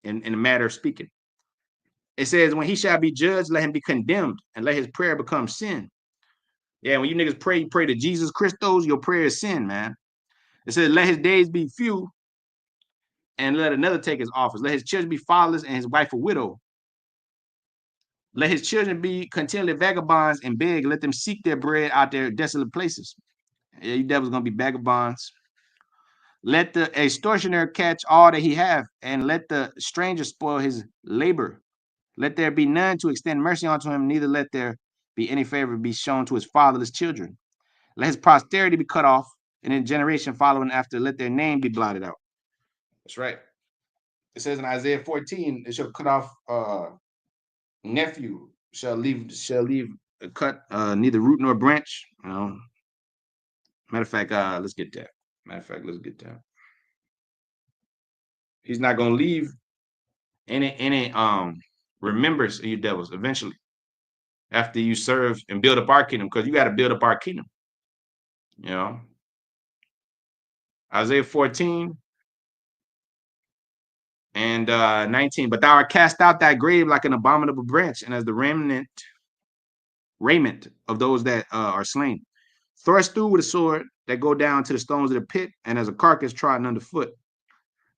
S1: in the matter of speaking. It says, when he shall be judged, let him be condemned and let his prayer become sin. Yeah, when you niggas pray, you pray to Jesus Christos, your prayer is sin, man. It says, let his days be few and let another take his office. Let his children be fatherless and his wife a widow. Let his children be continually vagabonds and beg. Let them seek their bread out there desolate places. Yeah, you devils gonna be vagabonds. Let the extortioner catch all that he have, and let the stranger spoil his labor. Let there be none to extend mercy unto him, neither let there be any favor be shown to his fatherless children. Let his posterity be cut off, and in generation following after, let their name be blotted out. That's right. It says in Isaiah 14, it shall cut off nephew, shall leave cut neither root nor branch. You know. Matter of fact, let's get that. Matter of fact, let's get that. He's not gonna leave any remembrance of you devils eventually after you serve and build up our kingdom, because you got to build up our kingdom. You know, Isaiah 14 and 19. But thou art cast out thy grave like an abominable branch, and as the raiment of those that are slain, thrust through with a sword that go down to the stones of the pit, and as a carcass trodden underfoot.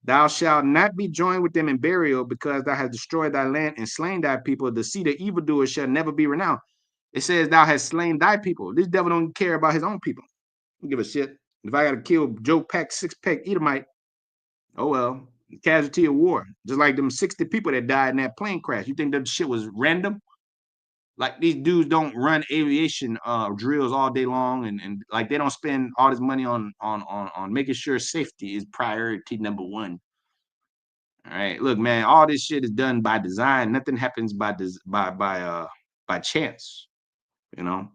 S1: Thou shalt not be joined with them in burial, because thou hast destroyed thy land and slain thy people. The seed of evildoers shall never be renowned. It says thou hast slain thy people. This devil don't care about his own people. Don't give a shit. If I got to kill Joe Pack, 6-pack Edomite, oh well, casualty of war. Just like them 60 people that died in that plane crash. You think that shit was random? Like, these dudes don't run aviation drills all day long, and like they don't spend all this money on making sure safety is priority number one. All right, look, man, all this shit is done by design. Nothing happens by chance. You know.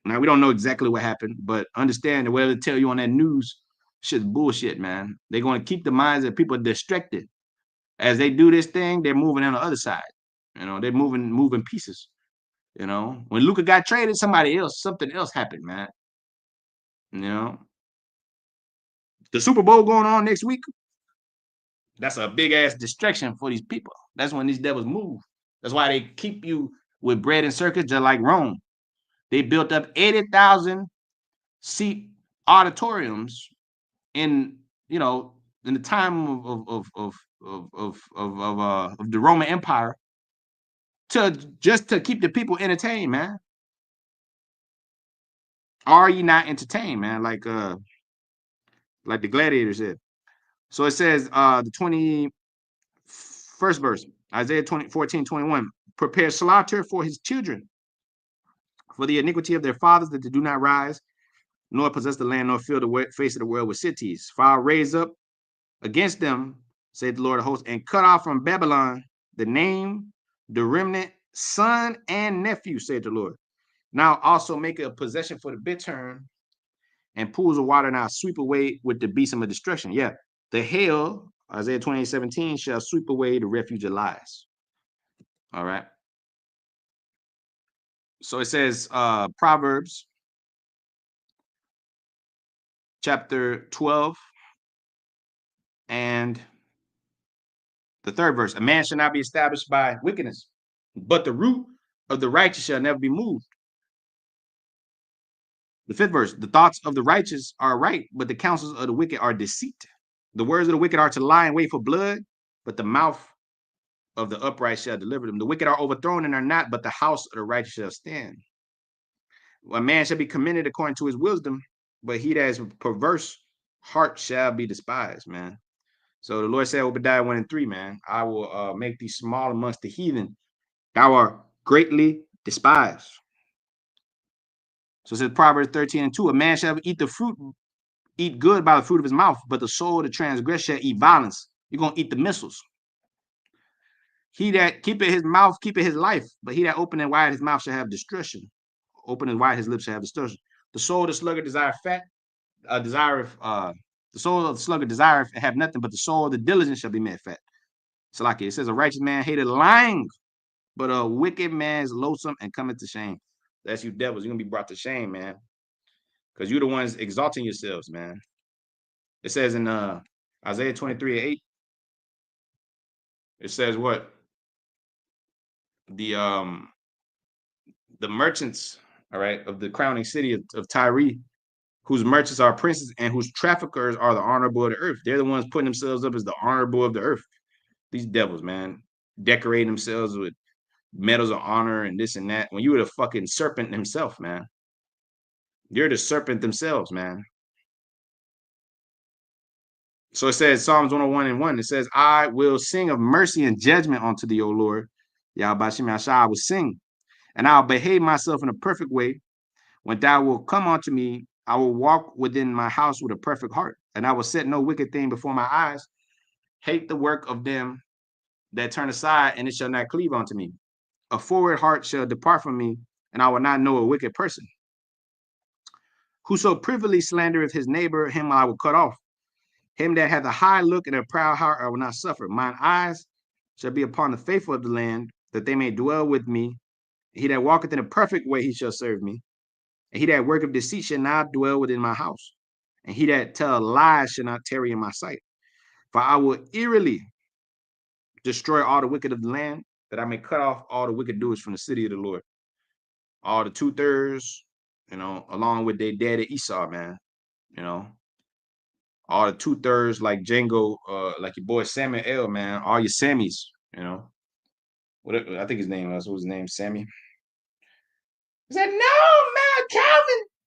S1: Now we don't know exactly what happened, but understand that whatever they tell you on that news, shit's bullshit, man. They're going to keep the minds of people distracted. As they do this thing, they're moving on the other side. You know, they're moving pieces. You know, when Luka got traded, something else happened, man. You know, the Super Bowl going on next week. That's a big ass distraction for these people. That's when these devils move. That's why they keep you with bread and circus, just like Rome. They built up 80,000 seat auditoriums in, you know, in the time of the Roman Empire to just to keep the people entertained, man. Are you not entertained, man? Like the gladiator said. So it says the 21st verse, Isaiah 14:21, prepare slaughter for his children, for the iniquity of their fathers, that they do not rise, nor possess the land, nor fill the face of the world with cities. For I'll raise up against them, said the Lord of hosts, and cut off from Babylon the name, the remnant, son, and nephew, said the Lord. Now also make a possession for the bittern and pools of water, now sweep away with the besom of destruction. Yeah, the hail, Isaiah 28:17, shall sweep away the refuge of lies. All right. So it says Proverbs chapter 12 and the third verse. A man shall not be established by wickedness, but the root of the righteous shall never be moved. The fifth verse. The thoughts of the righteous are right, but the counsels of the wicked are deceit. The words of the wicked are to lie and wait for blood, but the mouth of the upright shall deliver them. The wicked are overthrown and are not, but the house of the righteous shall stand. A man shall be commended according to his wisdom, but he that is perverse heart shall be despised, man. So the Lord said, Obadiah 1:3, man, I will make thee small amongst the heathen. Thou art greatly despised. So it says Proverbs 13:2, a man shall eat good by the fruit of his mouth, but the soul of the transgressor shall eat violence. You're going to eat the missiles. He that keepeth his mouth, keepeth his life, but he that openeth wide his mouth shall have destruction. Open wide his lips shall have destruction. The soul of the sluggard desire fat, the soul of the sluggard desire have nothing, but the soul of the diligent shall be made fat. So like it says, a righteous man hated lying, but a wicked man is loathsome and cometh to shame. That's you devils. You're gonna be brought to shame, man. Because you're the ones exalting yourselves, man. It says in Isaiah 23:8, it says what? The merchants, all right, of the crowning city of Tyre, whose merchants are princes and whose traffickers are the honorable of the earth. They're the ones putting themselves up as the honorable of the earth. These devils, man, decorating themselves with medals of honor and this and that. When you were the fucking serpent himself, man. You're the serpent themselves, man. So it says Psalms 101:1. It says, I will sing of mercy and judgment unto thee, O Lord. Yahweh I will sing, and I'll behave myself in a perfect way. When thou wilt come unto me, I will walk within my house with a perfect heart, and I will set no wicked thing before my eyes. Hate the work of them that turn aside, and it shall not cleave unto me. A forward heart shall depart from me, and I will not know a wicked person. Whoso privily slandereth his neighbor, him I will cut off. Him that hath a high look and a proud heart I will not suffer. Mine eyes shall be upon the faithful of the land, that they may dwell with me. He that walketh in a perfect way, he shall serve me. And he that worketh deceit shall not dwell within my house. And he that tell lies shall not tarry in my sight. For I will eerily destroy all the wicked of the land, that I may cut off all the wicked doers from the city of the Lord. All the 2/3, along with their daddy Esau, man. All the 2/3 like Django, like your boy Samuel L, man. All your Sammys, What I think his name was. What was his name? Sammy. He said, "No, man,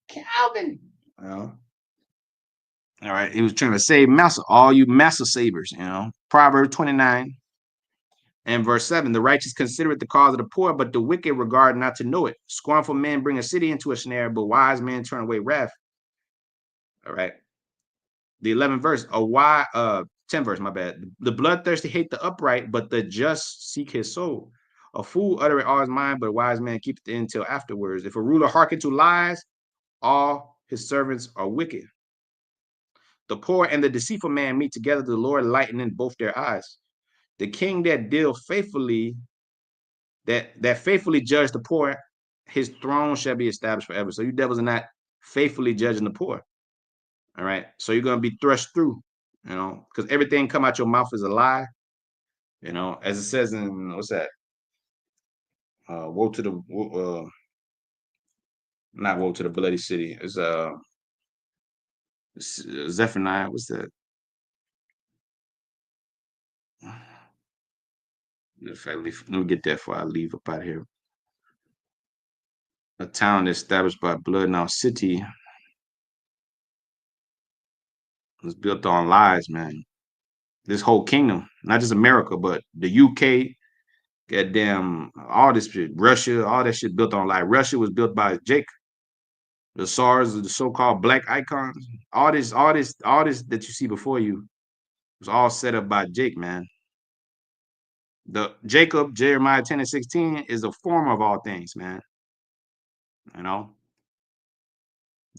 S1: Calvin." All right. He was trying to save Massa, all you Massa savers. Proverbs 29 and verse 7: the righteous consider it the cause of the poor, but the wicked regard not to know it. Scornful men bring a city into a snare, but wise men turn away wrath. All right. The 11th verse, 10th verse, my bad. The bloodthirsty hate the upright, but the just seek his soul. A fool uttereth all his mind, but a wise man keepeth it until afterwards. If a ruler hearken to lies, all his servants are wicked. The poor and the deceitful man meet together, the Lord lightening both their eyes. the king that deal faithfully, that faithfully judge the poor, his throne shall be established forever. So you devils are not faithfully judging the poor. All right. So you're gonna be thrust through, because everything come out your mouth is a lie. As it says in what's that? Woe to the not woe to the bloody city. It's Zephaniah. What's that? Let me get that before I leave up out of here. A town established by blood. Now, city was built on lies, man. This whole kingdom, not just America, but the UK, goddamn, all this shit, Russia, all that shit built on lies. Russia was built by Jake. The SARS, the so-called black icons, all this that you see before you was all set up by Jake, man. The Jacob, Jeremiah 10 and 16 is a form of all things, man. You know,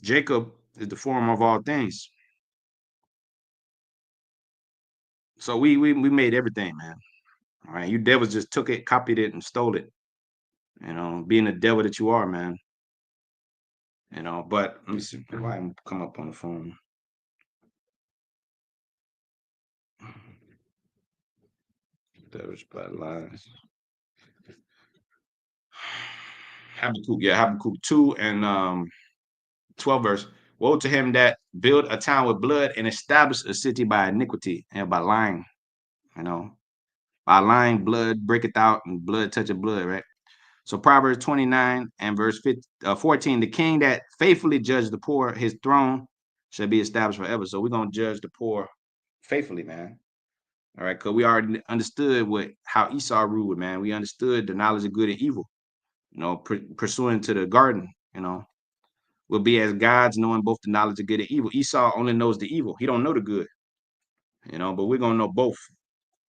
S1: Jacob is the form of all things. So we made everything, man. All right, you devils just took it, copied it, and stole it. Being the devil that you are, man. But let me see if I can come up on the phone. Devil's bloodlines. Habakkuk 2 and 12 verse. Woe to him that build a town with blood and establish a city by iniquity and by lying. By lying, blood breaketh out and blood toucheth blood, right? So Proverbs 29 and verse 14, the king that faithfully judged the poor, his throne shall be established forever. So we're going to judge the poor faithfully, man. All right, because we already understood how Esau ruled, man. We understood the knowledge of good and evil, pursuing to the garden, will be as gods, knowing both the knowledge of good and evil. Esau only knows the evil. He don't know the good, but we're going to know both.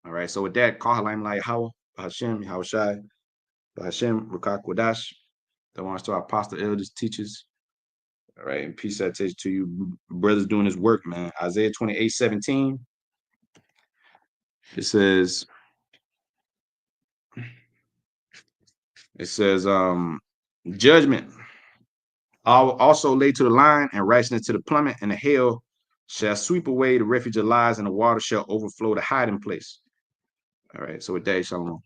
S1: All right, so with that, call Halim like Hashem, Yahushai, Hashem, Rukak Wadash, the ones to our apostle, elders, teachers. All right, and peace I take to you, brothers doing this work, man. Isaiah 28:17. It says, judgment also lay to the line and righteousness to the plummet, and the hail shall sweep away the refuge of lies, and the water shall overflow the hiding place. All right, so with that, shalom.